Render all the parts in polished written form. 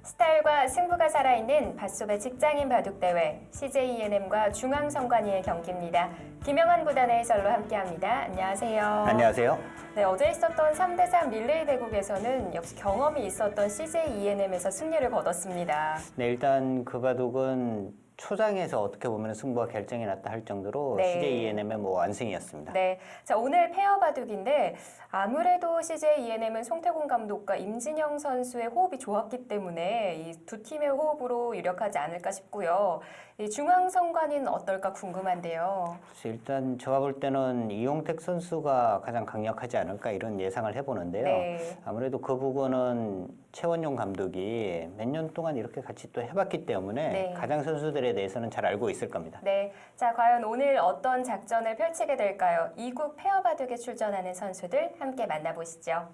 스타일과 승부가 살아있는 밭소배 직장인 바둑대회 CJ ENM과 중앙선관위의 경기입니다. 김영환 구단의 해설로 함께합니다. 안녕하세요. 안녕하세요. 네, 어제 있었던 3대3 릴레이 대국에서는 역시 경험이 있었던 CJ ENM에서 승리를 거뒀습니다. 네, 일단 그 바둑은 초장에서 어떻게 보면 승부가 결정이 났다 할 정도로 네. CJ ENM의 완승이었습니다. 네, 자 오늘 페어 바둑인데 아무래도 CJ ENM은 송태곤 감독과 임진영 선수의 호흡이 좋았기 때문에 이 두 팀의 호흡으로 유력하지 않을까 싶고요. 이 중앙선관위는 어떨까 궁금한데요. 그래서 일단 제가 볼 때는 이용택 선수가 가장 강력하지 않을까 이런 예상을 해보는데요. 네. 아무래도 그 부분은 최원용 감독이 몇 년 동안 이렇게 같이 또 해봤기 때문에 네. 가장 선수들에 대해서는 잘 알고 있을 겁니다. 네, 자 과연 오늘 어떤 작전을 펼치게 될까요? 이국 페어 바둑에 출전하는 선수들 함께 만나보시죠.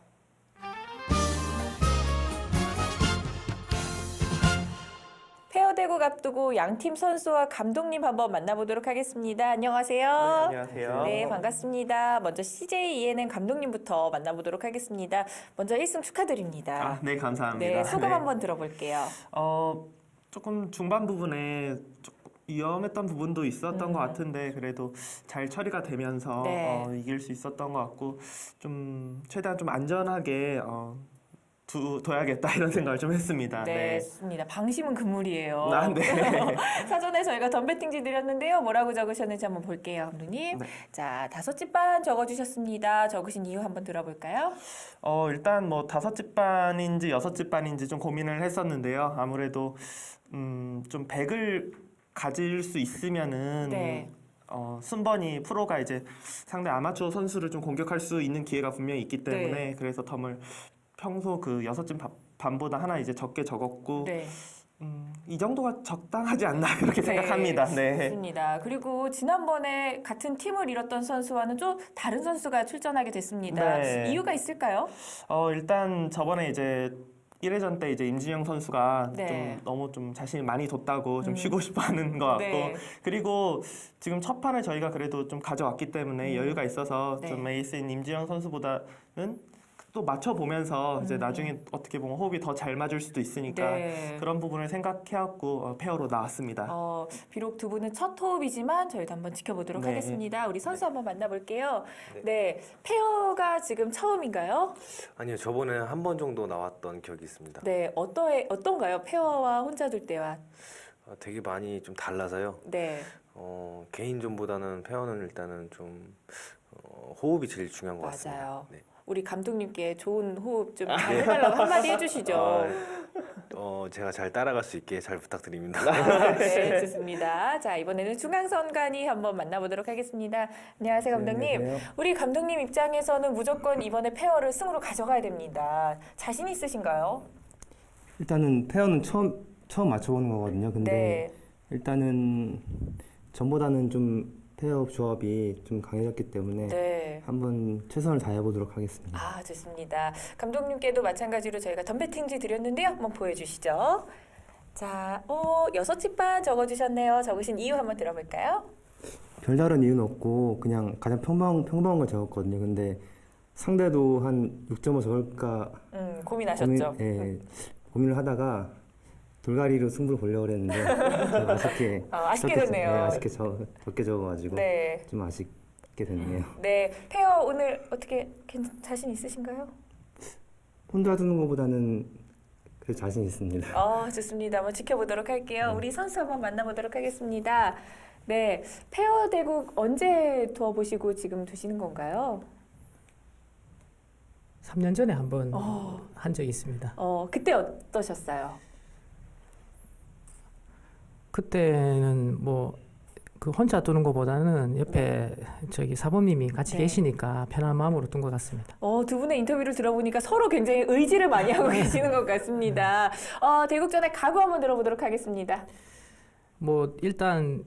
페어 대국 앞두고 양팀 선수와 감독님 한번 만나보도록 하겠습니다. 안녕하세요. 네, 안녕하세요. 네, 반갑습니다. 먼저 CJ ENM 감독님부터 만나보도록 하겠습니다. 먼저 1승 축하드립니다. 네, 감사합니다. 네, 소감 한번 들어볼게요. 조금 중반 부분에 조금 위험했던 부분도 있었던 것 같은데 그래도 잘 처리가 되면서 네. 이길 수 있었던 것 같고 좀 최대한 좀 안전하게 둬야겠다 이런 생각을 좀 했습니다. 네, 좋습니다. 방심은 금물이에요. 네. 사전에 저희가 덤배팅지 드렸는데요. 뭐라고 적으셨는지 한번 볼게요, 감독님. 네. 자, 5집반 적어주셨습니다. 적으신 이유 한번 들어볼까요? 일단 뭐 5집반인지 6집반인지 좀 고민을 했었는데요. 아무래도 좀 100을 가질 수 있으면은 네. 순번이 프로가 이제 상대 아마추어 선수를 좀 공격할 수 있는 기회가 분명히 있기 때문에 네. 그래서 덤을 평소 그 6집 반보다 하나 이제 적게 적었고 네. 이 정도가 적당하지 않나 그렇게 생각합니다. 네. 좋습니다. 그리고 지난번에 같은 팀을 이뤘던 선수와는 좀 다른 선수가 출전하게 됐습니다. 네. 이유가 있을까요? 일단 저번에 이제 1회전 때 이제 임진영 선수가 네. 좀 너무 좀 자신이 많이 뒀다고 좀 쉬고 싶어 하는 것 같고 네. 그리고 지금 첫 판을 저희가 그래도 좀 가져왔기 때문에 여유가 있어서 네. 좀 에이스인 임진영 선수보다는 또 맞춰보면서 이제 나중에 어떻게 보면 호흡이 더 잘 맞을 수도 있으니까 네. 그런 부분을 생각해갖고 페어로 나왔습니다. 비록 두 분은 첫 호흡이지만 저희도 한번 지켜보도록 네. 하겠습니다. 우리 선수 한번 만나볼게요. 네, 페어가 지금 처음인가요? 아니요, 저번에 한 번 정도 나왔던 기억이 있습니다. 네, 어떤가요? 페어와 혼자 둘 때와. 되게 많이 좀 달라서요. 네, 개인전보다는 페어는 일단은 좀 호흡이 제일 중요한 것 같습니다. 맞아요. 네. 우리 감독님께 좋은 호흡 좀 해달라고 한마디 해주시죠. 제가 잘 따라갈 수 있게 잘 부탁드립니다. 네, 좋습니다. 자, 이번에는 중앙선관위 한번 만나보도록 하겠습니다. 안녕하세요, 감독님. 안녕하세요. 우리 감독님 입장에서는 무조건 이번에 페어를 승으로 가져가야 됩니다. 자신 있으신가요? 일단은 페어는 처음 맞춰보는 거거든요. 근데 네. 일단은 전보다는 좀 페어 조합이 좀 강해졌기 때문에 네. 한번 최선을 다해보도록 하겠습니다. 아, 좋습니다. 감독님께도 마찬가지로 저희가 덤배팅지 드렸는데요. 한번 보여주시죠. 자, 6집반 적어주셨네요. 적으신 이유 한번 들어볼까요? 별다른 이유는 없고 그냥 가장 평범한 걸 적었거든요. 근데 상대도 한 6.5 적을까 고민하셨죠? 고민을 하다가 돌가리로 승부를 보려고 그랬는데 좀 아쉽게 아쉽게 적게 됐네요. 아쉽게 적게 적어가지고 네. 좀 아쉽게 됐네요. 네, 페어 오늘 어떻게 자신 있으신가요? 혼자 두는 것보다는 그래도 자신 있습니다. 좋습니다. 한번 지켜보도록 할게요. 우리 선수 한번 만나보도록 하겠습니다. 네, 페어 대국 언제 두어보시고 지금 두시는 건가요? 3년 전에 한번 한 적이 있습니다. 그때 어떠셨어요? 그때는 뭐 그 혼자 두는 것보다는 옆에 저기 사범님이 같이 네. 계시니까 편한 마음으로 둔 것 같습니다. 두 분의 인터뷰를 들어보니까 서로 굉장히 의지를 많이 하고 계시는 것 같습니다. 대국전의 각오 한번 들어보도록 하겠습니다. 뭐 일단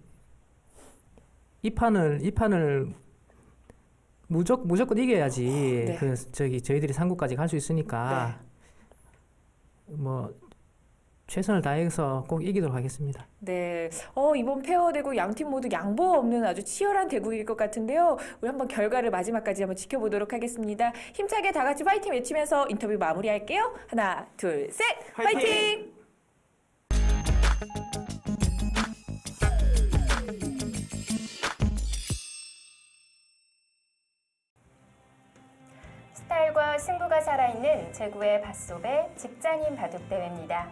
이 판을 무조건 이겨야지. 네. 그래서 저희들이 상구까지 갈 수 있으니까 뭐 최선을 다해서 꼭 이기도록 하겠습니다. 네, 이번 페어 대국 양팀 모두 양보 없는 아주 치열한 대국일 것 같은데요. 우리 한번 결과를 마지막까지 한번 지켜보도록 하겠습니다. 힘차게 다 같이 파이팅 외치면서 인터뷰 마무리할게요. 하나, 둘, 셋, 파이팅! 스타일과 승부가 살아있는 제9회 밧소배 직장인 바둑대회입니다.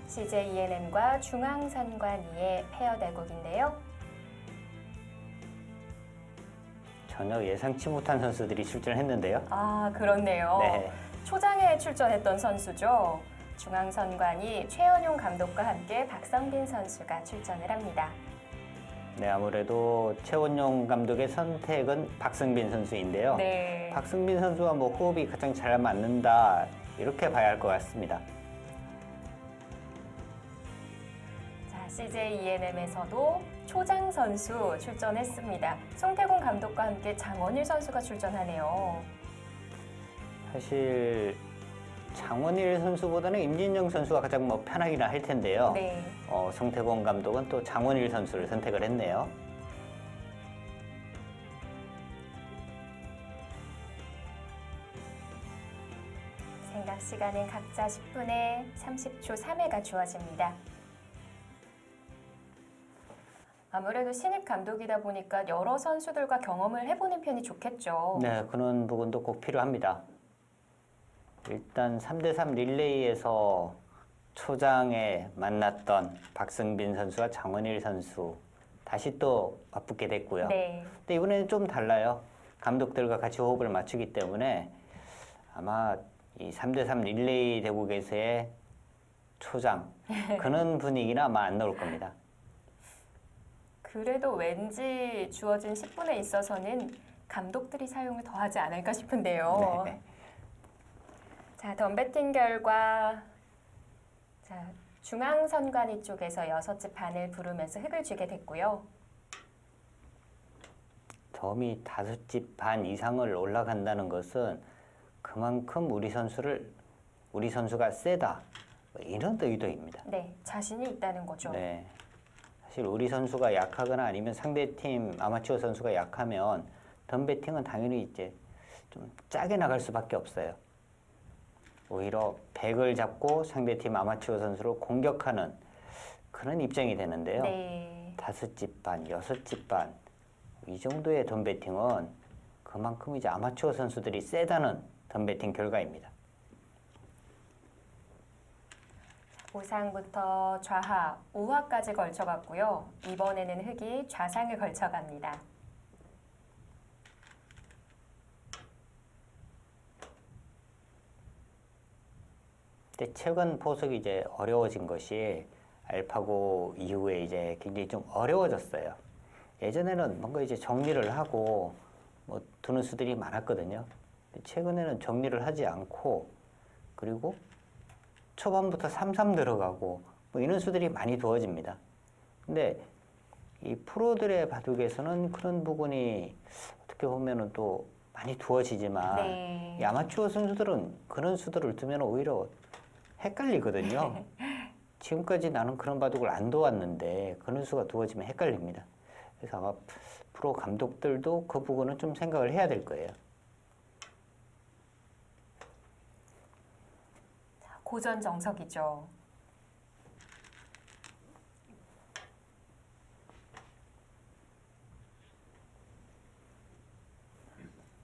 CJ ENM과 중앙선관위의 페어 대국인데요. 전혀 예상치 못한 선수들이 출전했는데요. 아, 그렇네요. 네. 초장에 출전했던 선수죠. 중앙선관위 최연용 감독과 함께 박성빈 선수가 출전을 합니다. 네, 아무래도 최원용 감독의 선택은 박승빈 선수인데요. 네. 박승빈 선수와 뭐 호흡이 가장 잘 맞는다 이렇게 봐야 할 것 같습니다. 자, CJ ENM에서도 초장 선수 출전했습니다. 송태곤 감독과 함께 장원일 선수가 출전하네요. 사실 장원일 선수보다는 임진영 선수가 가장 뭐 편하기는 할 텐데요. 네. 송태곤 감독은 또 장원일 선수를 선택을 했네요. 생각 시간은 각자 10분에 30초 3회가 주어집니다. 아무래도 신입 감독이다 보니까 여러 선수들과 경험을 해보는 편이 좋겠죠. 네, 그런 부분도 꼭 필요합니다. 일단 3대3 릴레이에서 초장에 만났던 박승빈 선수와 장원일 선수 다시 또 맞붙게 됐고요. 네. 근데 이번에는 좀 달라요. 감독들과 같이 호흡을 맞추기 때문에 아마 이 3대3 릴레이 대국에서의 초장 그런 분위기는 아마 안 나올 겁니다. 그래도 왠지 주어진 10분에 있어서는 감독들이 사용을 더 하지 않을까 싶은데요. 네. 자, 덤배팅 결과 자, 중앙선관위 쪽에서 6집 반을 부르면서 흙을 쥐게 됐고요. 덤이 5집 반 이상을 올라간다는 것은 그만큼 우리 선수가 세다 뭐 이런 의도입니다. 네, 자신이 있다는 거죠. 네. 사실 우리 선수가 약하거나 아니면 상대팀 아마추어 선수가 약하면 덤배팅은 당연히 이제 좀 짜게 나갈 수밖에 없어요. 오히려 백을 잡고 상대팀 아마추어 선수를 공격하는 그런 입장이 되는데요. 네. 5집 반, 6집 반, 이 정도의 덤배팅은 그만큼 이제 아마추어 선수들이 세다는 덤배팅 결과입니다. 우상부터 좌하, 우하까지 걸쳐갔고요. 이번에는 흙이 좌상을 걸쳐갑니다. 근데 최근 포석이 이제 어려워진 것이 알파고 이후에 이제 굉장히 좀 어려워졌어요. 예전에는 뭔가 이제 정리를 하고 뭐 두는 수들이 많았거든요. 근데 최근에는 정리를 하지 않고 그리고 초반부터 3-3 들어가고 뭐 이런 수들이 많이 두어집니다. 근데 이 프로들의 바둑에서는 그런 부분이 어떻게 보면은 또 많이 두어지지만 네. 이 아마추어 선수들은 그런 수들을 두면 오히려 헷갈리거든요. 지금까지 나는 그런 바둑을 안 두었는데 그런 수가 두어지면 헷갈립니다. 그래서 아마 프로 감독들도 그 부분은 좀 생각을 해야 될 거예요. 고전 정석이죠.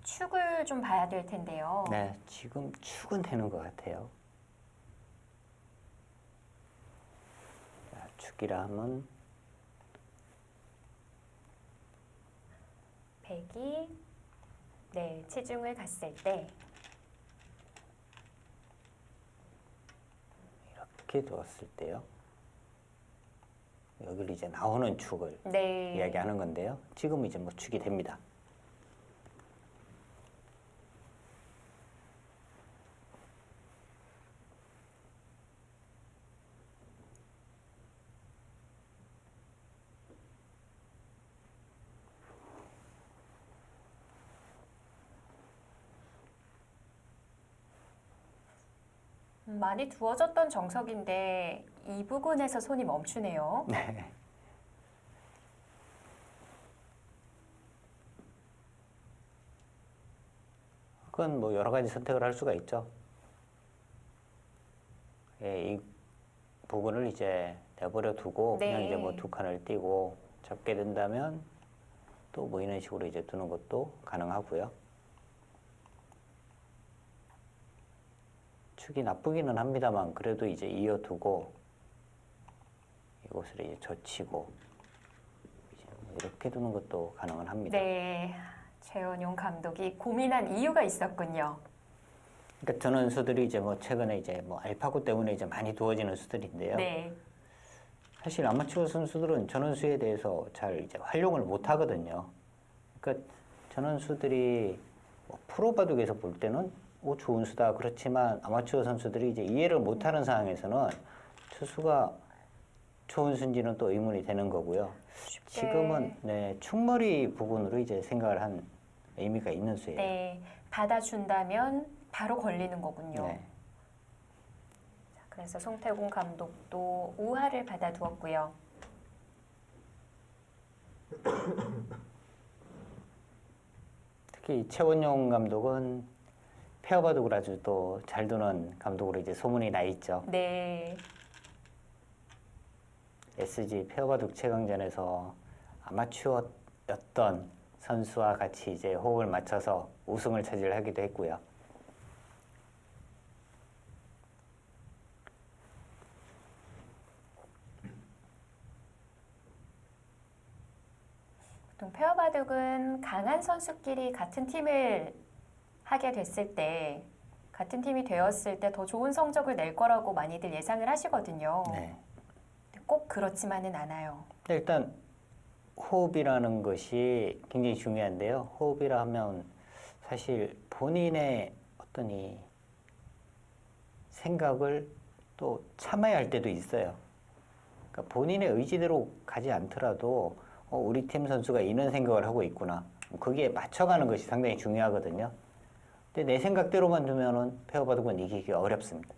축을 좀 봐야 될 텐데요. 네, 지금 축은 되는 것 같아요. 자, 축이라 하면 백이 네, 치중을 갔을 때 이렇게 두었을 때요. 여기를 이제 나오는 축을 네. 이야기하는 건데요. 지금 이제 뭐 축이 됩니다. 많이 두어졌던 정석인데 이 부분에서 손이 멈추네요. 네. 그건 뭐 여러 가지 선택을 할 수가 있죠. 예, 이 부분을 이제 내버려 두고 그냥 네. 이제 뭐 두 칸을 띄고 잡게 된다면 또 뭐 이런 식으로 이제 두는 것도 가능하고요. 축이 나쁘기는 합니다만 그래도 이제 이어두고 이곳을 이제 젖히고 이제 뭐 이렇게 두는 것도 가능은 합니다. 네. 최원용 감독이 고민한 이유가 있었군요. 그러니까 저는 수들이 이제 뭐 최근에 이제 뭐 알파고 때문에 이제 많이 두어지는 수들인데요. 네. 사실 아마추어 선수들은 전원수에 대해서 잘 이제 활용을 못 하거든요. 그러니까 전원수들이 뭐 프로 바둑에서 볼 때는 좋은 수다. 그렇지만 아마추어 선수들이 이제 이해를 못 하는 상황에서는 투수가 좋은 수인지는 또 의문이 되는 거고요. 지금은 네, 충머리 부분으로 이제 생각을 한 의미가 있는 수예요. 네. 받아준다면 바로 걸리는 거군요. 네. 자, 그래서 송태곤 감독도 우하를 받아두었고요. 특히 최원용 감독은 페어 바둑을 아주 또 잘 두는 감독으로 이제 소문이 나 있죠. 네. SG 페어 바둑 최강전에서 아마추어였던 선수와 같이 이제 호흡을 맞춰서 우승을 차지하기도 했고요. 보통 페어 바둑은 강한 선수끼리 같은 팀을 하게 됐을 때, 같은 팀이 되었을 때 더 좋은 성적을 낼 거라고 많이들 예상을 하시거든요. 네. 꼭 그렇지만은 않아요. 근데 일단 호흡이라는 것이 굉장히 중요한데요. 호흡이라 하면 사실 본인의 어떤 이 생각을 또 참아야 할 때도 있어요. 그러니까 본인의 의지대로 가지 않더라도 우리 팀 선수가 이런 생각을 하고 있구나. 거기에 맞춰가는 것이 상당히 중요하거든요. 근데 내 생각대로만 두면은 페어 바둑은 이기기 어렵습니다.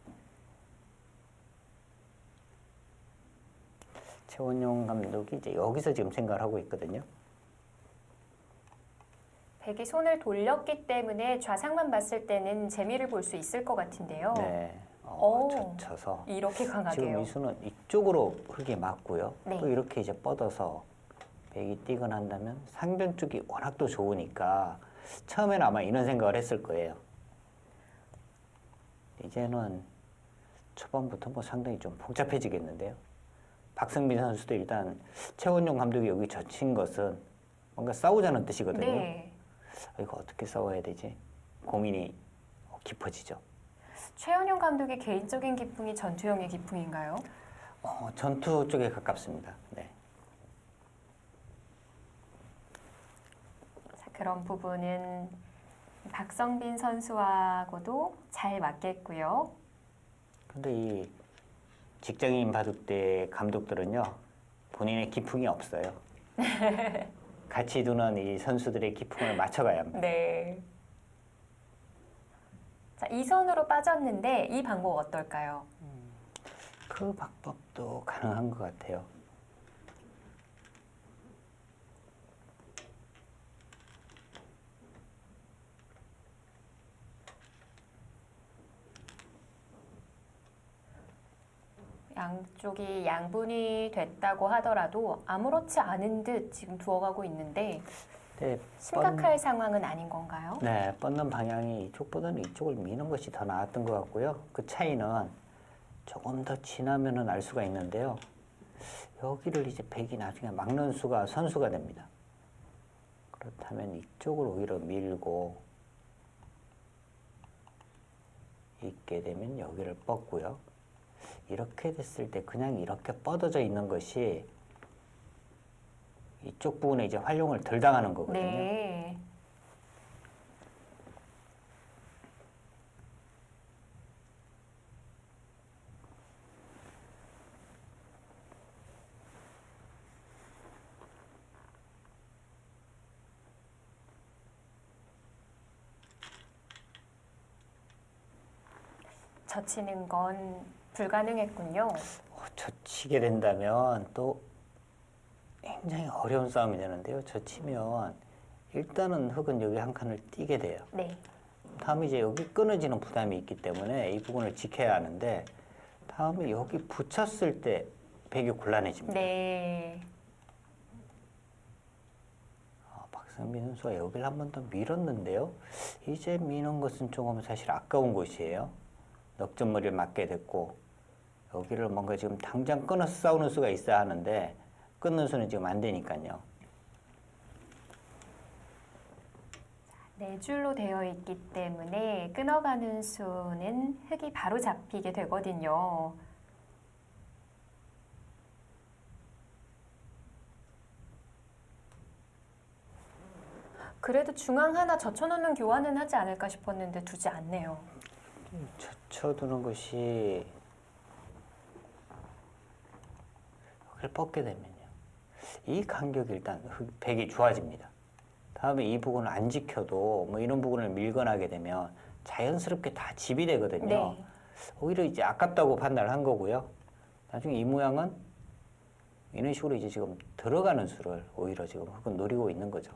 최원용 감독이 이제 여기서 지금 생각을 하고 있거든요. 백이 손을 돌렸기 때문에 좌상만 봤을 때는 재미를 볼 수 있을 것 같은데요. 네, 오. 젖혀서 이렇게 지금 강하게요. 이 수는 이쪽으로 흙이 맞고요. 네. 또 이렇게 이제 뻗어서 백이 뛰거나 한다면 상변 쪽이 워낙 또 좋으니까 처음에는 아마 이런 생각을 했을 거예요. 이제는 초반부터 뭐 상당히 좀 복잡해지겠는데요. 박성빈 선수도 일단 최원용 감독이 여기 젖힌 것은 뭔가 싸우자는 뜻이거든요. 네. 이거 어떻게 싸워야 되지? 고민이 깊어지죠. 최원용 감독의 개인적인 기풍이 전투형의 기풍인가요? 전투 쪽에 가깝습니다. 네. 자, 그런 부분은 박성빈 선수하고도 잘 맞겠고요. 근데 이 직장인 바둑대 감독들은요, 본인의 기풍이 없어요. 같이 두는 이 선수들의 기풍을 맞춰가야 합니다. 네. 자, 2선으로 빠졌는데 이 방법 어떨까요? 그 방법도 가능한 것 같아요. 양쪽이 양분이 됐다고 하더라도 아무렇지 않은 듯 지금 두어가고 있는데 근데 심각할 상황은 아닌 건가요? 네, 뻗는 방향이 이쪽보다는 이쪽을 미는 것이 더 나았던 것 같고요. 그 차이는 조금 더 지나면은 알 수가 있는데요. 여기를 이제 백이 나중에 막는 수가 선수가 됩니다. 그렇다면 이쪽을 오히려 밀고 있게 되면 여기를 뻗고요. 이렇게 됐을 때 그냥 이렇게 뻗어져 있는 것이 이쪽 부분에 이제 활용을 덜 당하는 거거든요. 네. 젖히는 건 불가능했군요. 젖히게 된다면 또 굉장히 어려운 싸움이 되는데요. 젖히면 일단은 흙은 여기 한 칸을 띄게 돼요. 네. 다음에 이제 여기 끊어지는 부담이 있기 때문에 이 부분을 지켜야 하는데 다음에 여기 붙였을 때 백이 곤란해집니다. 네. 박성민 선수가 여기를 한 번 더 밀었는데요. 이제 미는 것은 조금 사실 아까운 곳이에요. 넉점머리를 맞게 됐고 여기를 뭔가 지금 당장 끊어서 싸우는 수가 있어야 하는데 끊는 수는 지금 안 되니까요. 네 줄로 되어 있기 때문에 끊어가는 수는 흙이 바로 잡히게 되거든요. 그래도 중앙 하나 젖혀놓는 교환은 하지 않을까 싶었는데 두지 않네요. 젖혀두는 것이 여기를 뻗게 되면요. 이 간격이 일단 백이 좋아집니다. 다음에 이 부분을 안 지켜도 뭐 이런 부분을 밀거나 하게 되면 자연스럽게 다 집이 되거든요. 네. 오히려 이제 아깝다고 판단을 한 거고요. 나중에 이 모양은 이런 식으로 이제 지금 들어가는 수를 오히려 지금 흙은 노리고 있는 거죠.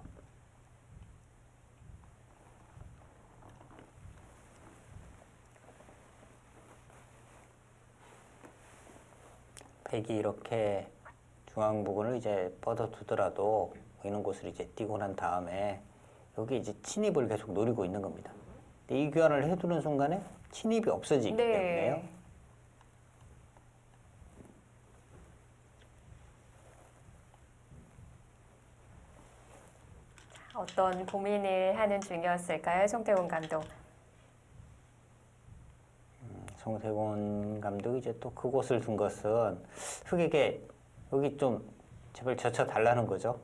백이 이렇게 중앙 부분을 이제 뻗어 두더라도 이런 곳을 이제 띄고 난 다음에 여기 이제 침입을 계속 노리고 있는 겁니다. 근데 이 교환을 해두는 순간에 침입이 없어지기 때문에요. 네. 어떤 고민을 하는 중이었을까요, 송태곤 감독? 송태곤 감독이 이제 또 그곳을 둔 것은 흙에게 여기 좀 제발 젖혀 달라는 거죠.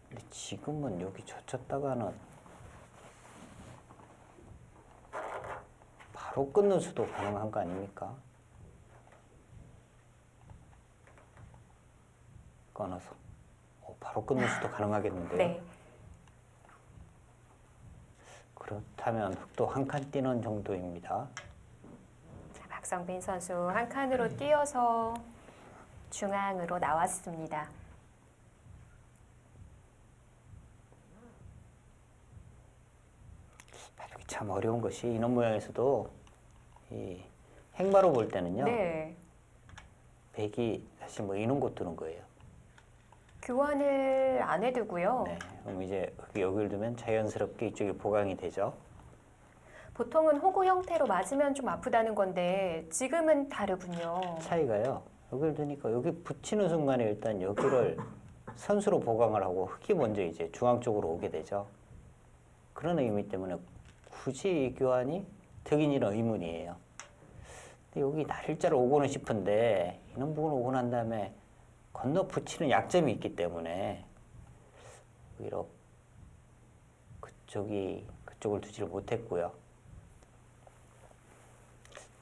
근데 지금은 여기 젖혔다가는 바로 끊는 수도 가능한 거 아닙니까? 끊어서 바로 끊는 수도 가능하겠는데요. 네. 그렇다면 흙도 한 칸 뛰는 정도입니다. 자, 박성빈 선수 한 칸으로 뛰어서 중앙으로 나왔습니다. 바둑이 참 어려운 것이 이런 모양에서도 이 행마로 볼 때는요. 네. 백이 사실 뭐 이런 곳 두는 거예요. 교환을 안 해두고요. 네, 그럼 이제 여기를 두면 자연스럽게 이쪽이 보강이 되죠. 보통은 호구 형태로 맞으면 좀 아프다는 건데 지금은 다르군요. 차이가요. 여기를 두니까 여기 붙이는 순간에 일단 여기를 선수로 보강을 하고 흙이 먼저 이제 중앙 쪽으로 오게 되죠. 그런 의미 때문에 굳이 이 교환이 득인이란 의문이에요. 근데 여기 날짜를 오고는 싶은데 이런 부분을 오고 난 다음에 건너 붙이는 약점이 있기 때문에 오히려 그쪽을 두지를 못했고요.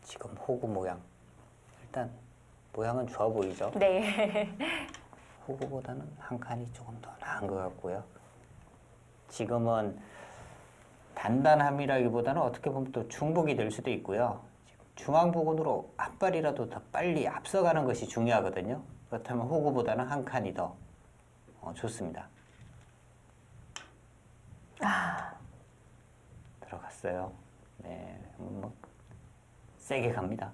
지금 호구 모양 일단 모양은 좋아 보이죠. 네. 호구보다는 한 칸이 조금 더 나은 것 같고요. 지금은 단단함이라기보다는 어떻게 보면 또 중복이 될 수도 있고요. 중앙 부근으로 한 발이라도 더 빨리 앞서가는 것이 중요하거든요. 그렇다면 호구보다는 한 칸이 더 좋습니다. 들어갔어요. 네, 뭐 세게 갑니다.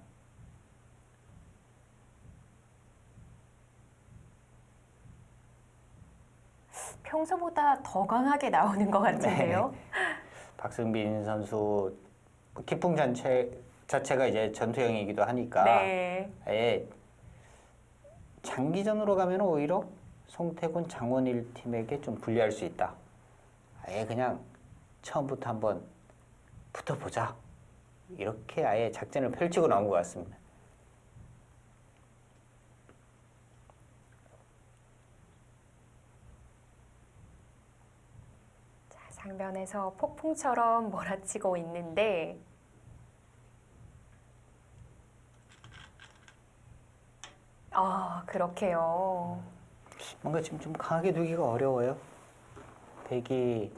평소보다 더 강하게 나오는 것 같은데요. 박승빈 선수 기풍 자체가 이제 전투형이기도 하니까 네. 아예 장기전으로 가면 오히려 송태곤 장원일 팀에게 좀 불리할 수 있다. 아예 그냥 처음부터 한번 붙어보자. 이렇게 아예 작전을 펼치고 나온 것 같습니다. 자, 장면에서 폭풍처럼 몰아치고 있는데 그렇게요. 뭔가 지금 좀 강하게 두기가 어려워요. 백이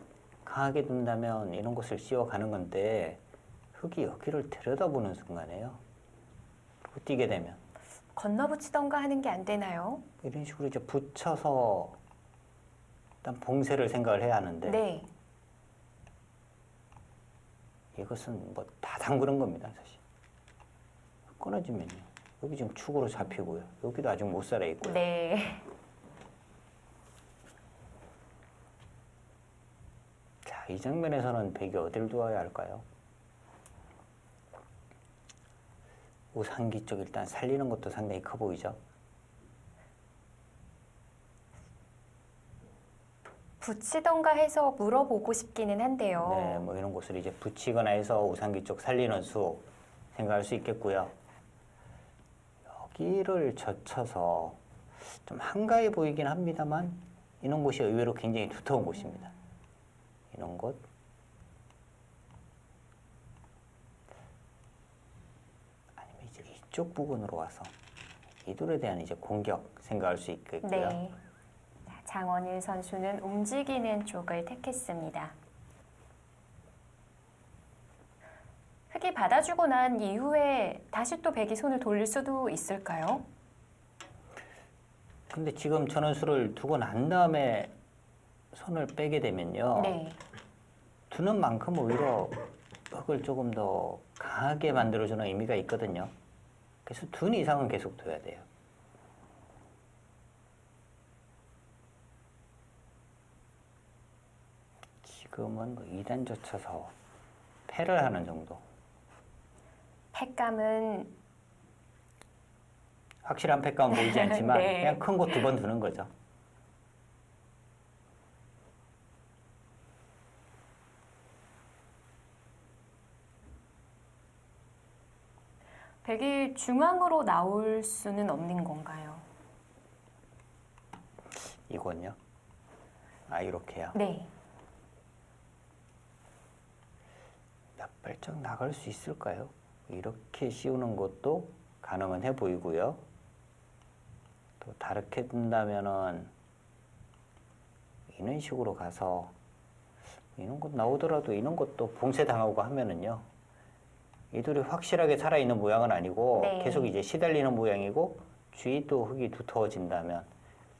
강하게 둔다면 이런 곳을 씌워가는 건데 흙이 여기를 들여다보는 순간에요. 그리고 뛰게 되면 건너붙이던가 하는 게 안 되나요? 이런 식으로 이제 붙여서 일단 봉쇄를 생각을 해야 하는데 네. 이것은 뭐 다 담그는 겁니다, 사실. 끊어지면요. 여기 지금 축으로 잡히고요. 여기도 아직 못 살아 있고요. 네. 자, 이 장면에서는 백이 어디를 두어야 할까요? 우상기 쪽 일단 살리는 것도 상당히 커 보이죠? 붙이던가 해서 물어보고 싶기는 한데요. 네, 뭐 이런 곳을 이제 붙이거나 해서 우상기 쪽 살리는 수 생각할 수 있겠고요. 여기를 젖혀서 좀 한가해 보이긴 합니다만 이런 곳이 의외로 굉장히 두터운 곳입니다. 이런 곳. 아니면 이제 이쪽 부분으로 와서 이돌에 대한 이제 공격 생각할 수 있겠고요. 네. 자, 장원일 선수는 움직이는 쪽을 택했습니다. 흑이 받아주고 난 이후에 다시 또 백이 손을 돌릴 수도 있을까요? 근데 지금 전원수를 두고 난 다음에 손을 빼게 되면요. 네. 두는 만큼 오히려 흙을 조금 더 강하게 만들어주는 의미가 있거든요. 그래서 둔 이상은 계속 둬야 돼요. 지금은 뭐 2단 젖혀서 패를 하는 정도. 팩감은 확실한 패감은 보이지 않지만 네. 그냥 큰 곳 2번 두는 거죠. 백이 중앙으로 나올 수는 없는 건가요? 이건요. 아, 이렇게요. 네. 몇 발짝 나갈 수 있을까요? 이렇게 씌우는 것도 가능은 해 보이고요. 또 다르게 둔다면은 이런 식으로 가서 이런 것 나오더라도 이런 것도 봉쇄당하고 하면은요. 이 돌이 확실하게 살아있는 모양은 아니고 네. 계속 이제 시달리는 모양이고 주위 또 흙이 두터워진다면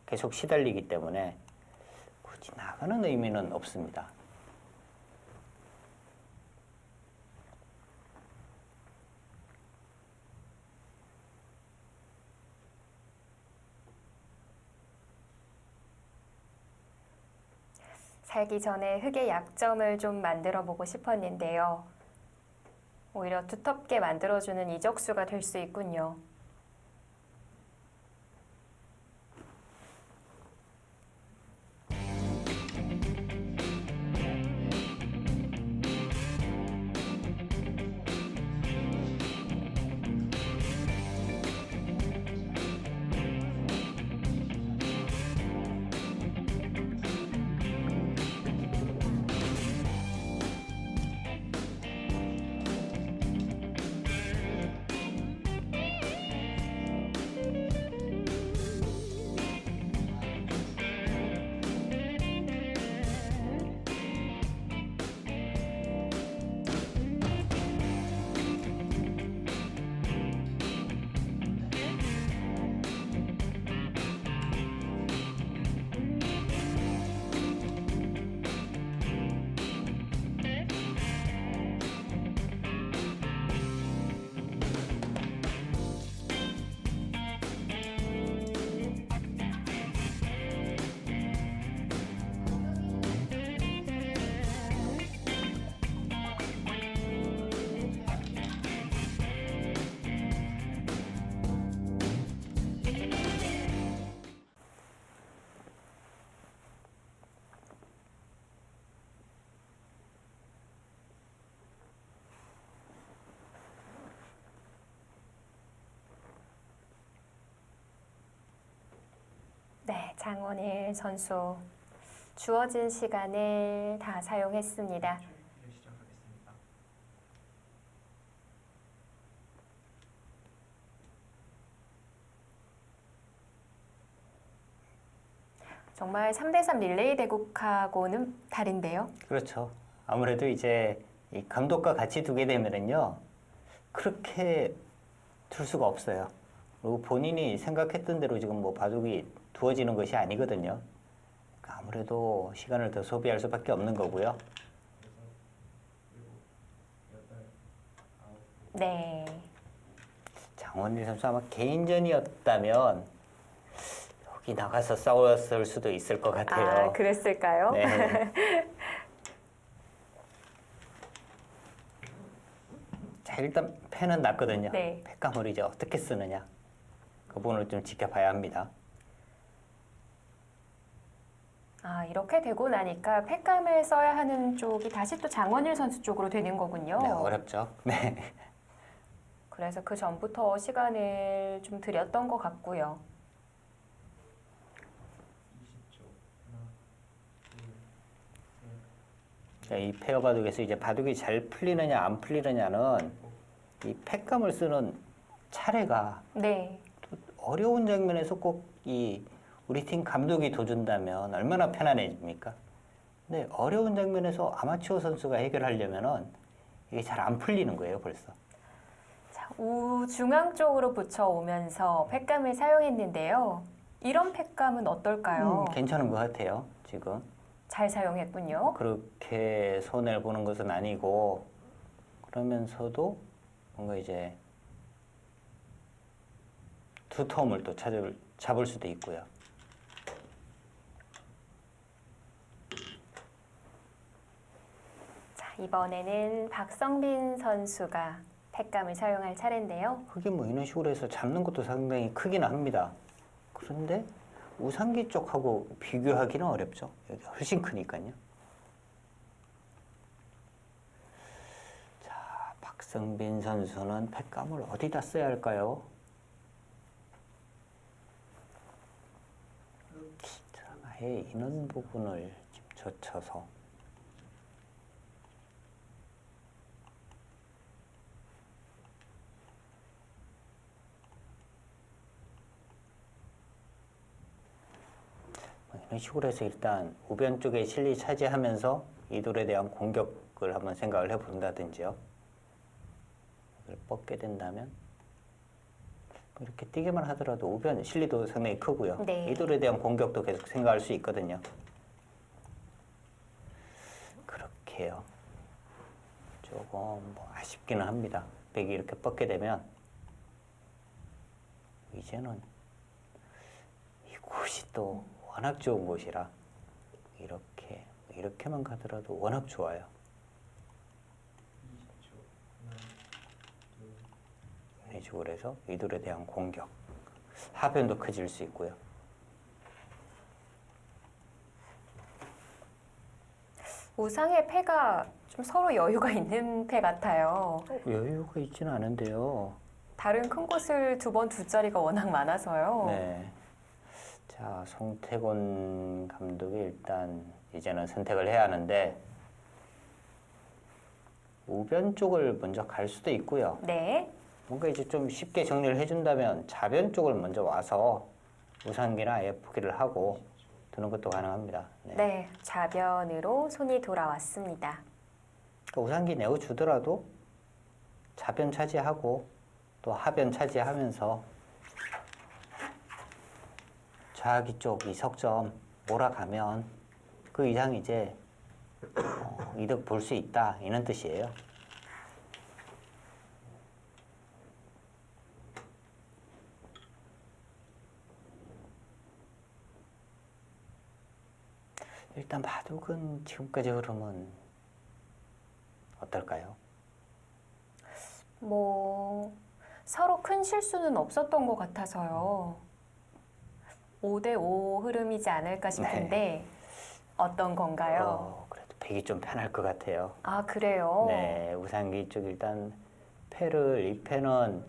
계속 시달리기 때문에 굳이 나가는 의미는 없습니다. 살기 전에 흙의 약점을 좀 만들어 보고 싶었는데요. 오히려 두텁게 만들어주는 이적수가 될 수 있군요. 네, 장원일 선수 주어진 시간을 다 사용했습니다. 정말 3대3 릴레이 대국하고는 다른데요. 그렇죠. 아무래도 이제 이 감독과 같이 두게 되면은요, 그렇게 둘 수가 없어요. 그리고 본인이 생각했던 대로 지금 뭐 바둑이 두어지는 것이 아니거든요. 그러니까 아무래도 시간을 더 소비할 수밖에 없는 거고요. 네. 자, 장원일 선수 아마 개인전이었다면 여기 나가서 싸웠을 수도 있을 것 같아요. 아, 그랬을까요? 네. 자, 일단 패는 났거든요. 네. 패감을 이제 어떻게 쓰느냐 그 부분을 좀 지켜봐야 합니다. 아, 이렇게 되고 나니까 팩감을 써야 하는 쪽이 다시 또 장원일 선수 쪽으로 되는 거군요. 네, 어렵죠. 네. 그래서 그 전부터 시간을 좀 들였던 것 같고요. 자, 이 페어 바둑에서 이제 바둑이 잘 풀리느냐 안 풀리느냐는 이 팩감을 쓰는 차례가 네. 어려운 장면에서 꼭 이 우리 팀 감독이 둬준다면 얼마나 편안해집니까? 근데 어려운 장면에서 아마추어 선수가 해결하려면은 이게 잘 안 풀리는 거예요, 벌써. 자, 우중앙 쪽으로 붙여오면서 팩감을 사용했는데요. 이런 팩감은 어떨까요? 괜찮은 것 같아요, 지금. 잘 사용했군요. 그렇게 손해를 보는 것은 아니고 그러면서도 뭔가 이제 두터움을 또 잡을 수도 있고요. 자, 이번에는 박성빈 선수가 팩감을 사용할 차례인데요. 흙이 뭐 이런 식으로 해서 잡는 것도 상당히 크긴 합니다. 그런데 우상기 쪽하고 비교하기는 어렵죠. 여기가 훨씬 크니까요. 자, 박성빈 선수는 팩감을 어디다 써야 할까요? 자, 아예 이런 부분을 좀 젖혀서 이런 식으로 해서 일단 우변 쪽에 실리 차지하면서 이 돌에 대한 공격을 한번 생각을 해본다든지요. 이걸 뻗게 된다면 이렇게 뛰기만 하더라도 우변 실리도 상당히 크고요. 네. 이 돌에 대한 공격도 계속 생각할 수 있거든요. 그렇게요. 조금 뭐 아쉽기는 합니다. 백이 이렇게 뻗게 되면 이제는 이곳이 또 워낙 좋은 곳이라 이렇게만 가더라도 워낙 좋아요. 이런 식으로 해서 이돌에 대한 공격, 하변도 커질 수 있고요. 우상의 패가 좀 서로 여유가 있는 패 같아요. 여유가 있지는 않은데요. 다른 큰 곳을 두 번 두 자리가 워낙 많아서요. 네. 자, 송태곤 감독이 일단 이제는 선택을 해야 하는데 우변 쪽을 먼저 갈 수도 있고요. 네. 뭔가 이제 좀 쉽게 정리를 해준다면 좌변 쪽을 먼저 와서 우상기나 아예 포기를 하고 드는 것도 가능합니다. 네. 네, 좌변으로 손이 돌아왔습니다. 그러니까 우상기 내어주더라도 좌변 차지하고 또 하변 차지하면서 좌기 쪽 이 석점 몰아가면 그 이상 이제 이득 볼 수 있다 이런 뜻이에요. 일단 바둑은 지금까지 흐름은 어떨까요? 뭐 서로 큰 실수는 없었던 것 같아서요. 5대5 흐름이지 않을까 싶은데 어떤 건가요? 그래도 백이 좀 편할 것 같아요. 아, 그래요? 네, 우상기 쪽 일단 이 패는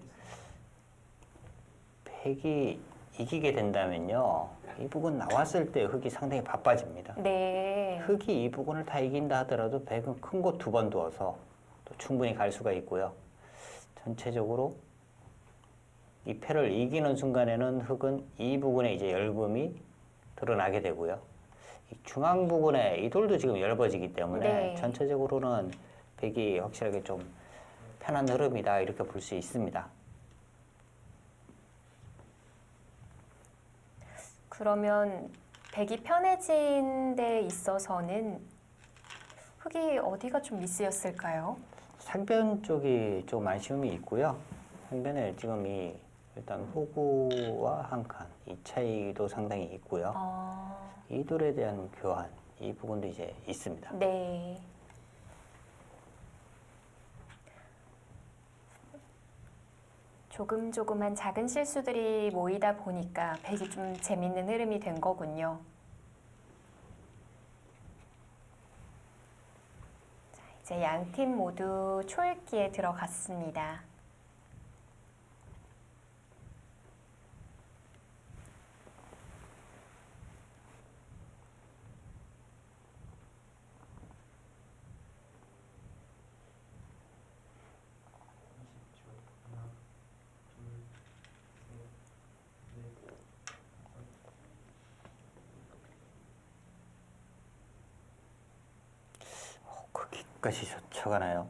백이 이기게 된다면요. 이 부분 나왔을 때 흙이 상당히 바빠집니다. 네. 흙이 이 부분을 다 이긴다 하더라도 백은 큰 곳 두 번 두어서 또 충분히 갈 수가 있고요. 전체적으로 이 패를 이기는 순간에는 흙은 이 부분에 이제 열금이 드러나게 되고요. 이 중앙 부분에 이 돌도 지금 얇아지기 때문에 네. 전체적으로는 백이 확실하게 좀 편한 흐름이다 이렇게 볼 수 있습니다. 그러면 백이 편해진 데 있어서는 흙이 어디가 좀 미스였을까요? 상변 쪽이 좀 아쉬움이 있고요. 상변에 지금 이 일단 호구와 한 칸 이 차이도 상당히 있고요. 이 돌에 대한 교환 이 부분도 이제 있습니다. 네. 조금조금한 작은 실수들이 모이다 보니까 백이 좀 재밌는 흐름이 된 거군요. 자, 이제 양 팀 모두 초읽기에 들어갔습니다. 거기까지 젖혀가나요?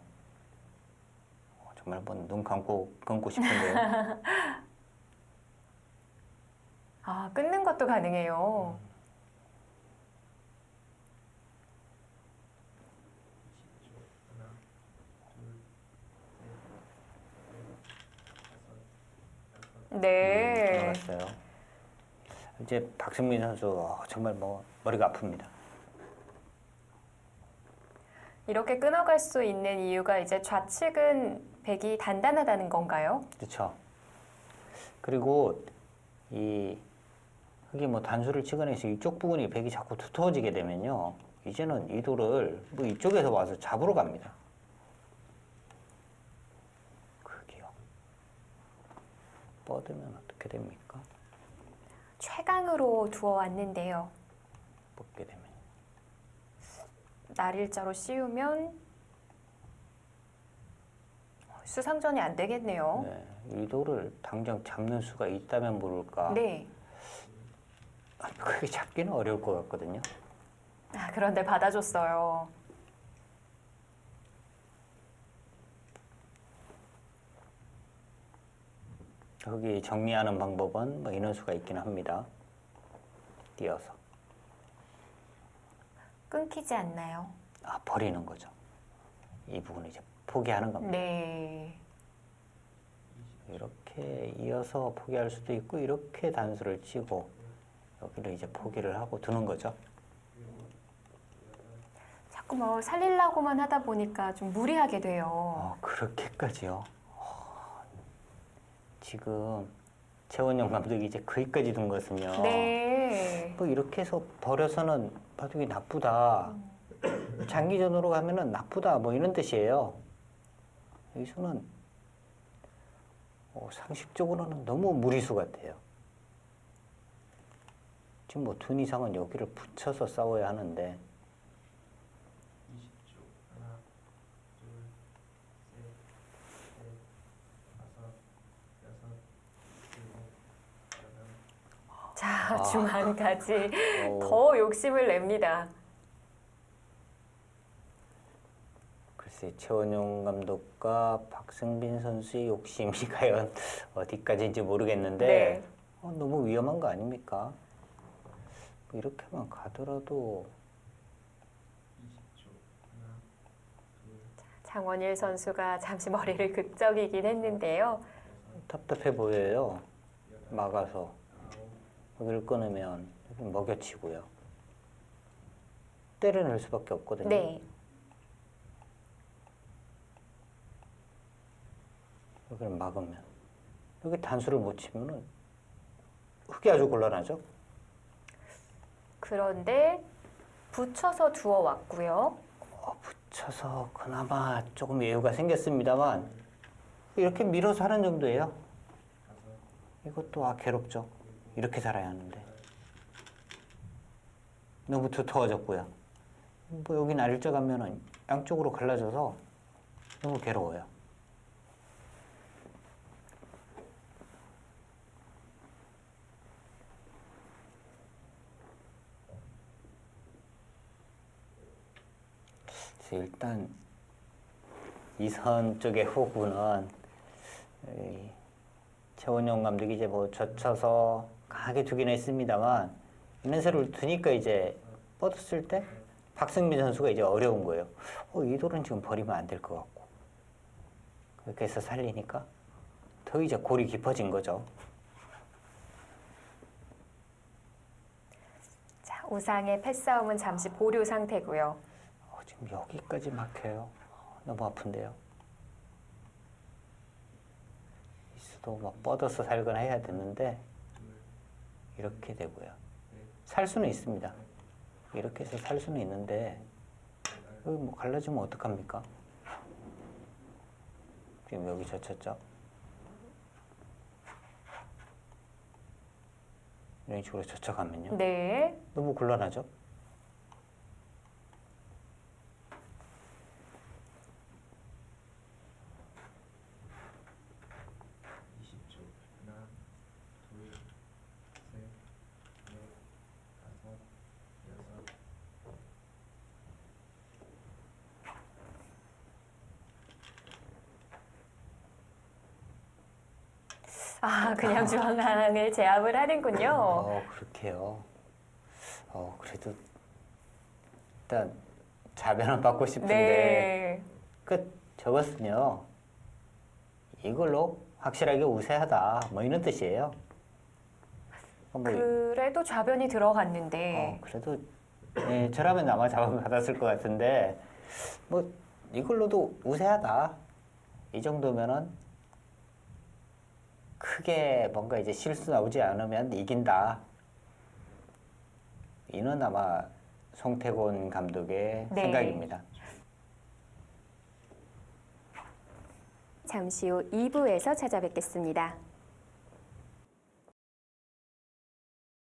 정말 한번 눈 감고 싶은데요. 아, 끊는 것도 가능해요. 네. 들어갔어요. 이제 박승민 선수 정말 뭐 머리가 아픕니다. 이렇게 끊어갈 수 있는 이유가 이제 좌측은 백이 단단하다는 건가요? 그렇죠. 그리고 이 흙이 뭐 단수를 찍어내서 이쪽 부분이 백이 자꾸 두터워지게 되면요. 이제는 이 돌을 뭐 이쪽에서 와서 잡으러 갑니다. 그게요. 뻗으면 어떻게 됩니까? 최강으로 두어왔는데요. 뻗게 되면. 날일자로 씌우면 수상전이 안 되겠네요. 네, 이 돌을 당장 잡는 수가 있다면 모를까. 네. 그게 잡기는 어려울 것 같거든요. 아, 그런데 받아줬어요. 거기 정리하는 방법은 뭐 인원수가 있긴 합니다. 띄어서. 끊기지 않나요? 아, 버리는 거죠. 이 부분을 이제 포기하는 겁니다. 네. 이렇게 이어서 포기할 수도 있고 이렇게 단수를 치고 여기를 이제 포기를 하고 두는 거죠. 자꾸 뭐 살리려고만 하다 보니까 좀 무리하게 돼요. 그렇게까지요. 지금 최원영 감독이 이제 거기까지 둔 것은요. 네. 뭐 이렇게 해서 버려서는 바둑이 나쁘다. 장기전으로 가면은 나쁘다. 뭐 이런 뜻이에요. 여기서는 상식적으로는 너무 무리수 같아요. 지금 뭐 둔 이상은 여기를 붙여서 싸워야 하는데 자, 중앙까지 어, 더 욕심을 냅니다. 글쎄 최원용 감독과 박승빈 선수의 욕심이 과연 어디까지인지 모르겠는데 네. 너무 위험한 거 아닙니까? 뭐 이렇게만 가더라도 장원일 선수가 잠시 머리를 극적이긴 했는데요. 답답해 보여요. 막아서 여기를 끊으면 여기 먹여치고요. 때려낼 수밖에 없거든요. 네. 여기를 막으면 여기 단수를 못 치면은 흙이 아주 곤란하죠. 그런데 붙여서 두어왔고요. 붙여서 그나마 조금 여유가 생겼습니다만 이렇게 밀어서 하는 정도예요. 이것도 괴롭죠. 이렇게 살아야 하는데 너무 두터워졌고요. 뭐 여기 날짜 가면은 양쪽으로 갈라져서 너무 괴로워요. 그래서 일단 이선 쪽의 호구는 최원용 감독이 이제 뭐 젖혀서 강하게 두긴 했습니다만 인원수를 두니까 이제 뻗었을 때 박승민 선수가 이제 어려운 거예요. 이 돌은 지금 버리면 안 될 것 같고 그렇게 해서 살리니까 더 이제 골이 깊어진 거죠. 자, 우상의 패싸움은 잠시 보류 상태고요. 지금 여기까지 막혀요. 너무 아픈데요. 이수도 막 뻗어서 살거나 해야 되는데 이렇게 되고요. 살 수는 있습니다. 이렇게 해서 살 수는 있는데 여기 뭐 갈라지면 어떡합니까? 지금 여기 젖혔죠? 이런 식으로 젖혀가면요. 네. 너무 곤란하죠? 아, 그냥 중앙을 제압을 하는군요. 그렇게요. 그래도 일단 자변은 받고 싶은데 네. 저것은요. 이걸로 확실하게 우세하다. 뭐 이런 뜻이에요. 뭐, 그래도 좌변이 들어갔는데. 그래도 예, 저라면 아마 잡음 받았을 것 같은데 뭐 이걸로도 우세하다. 이 정도면은 크게 뭔가 이제 실수 나오지 않으면 이긴다. 이는 아마 송태곤 감독의 네. 생각입니다. 잠시 후 2부에서 찾아뵙겠습니다.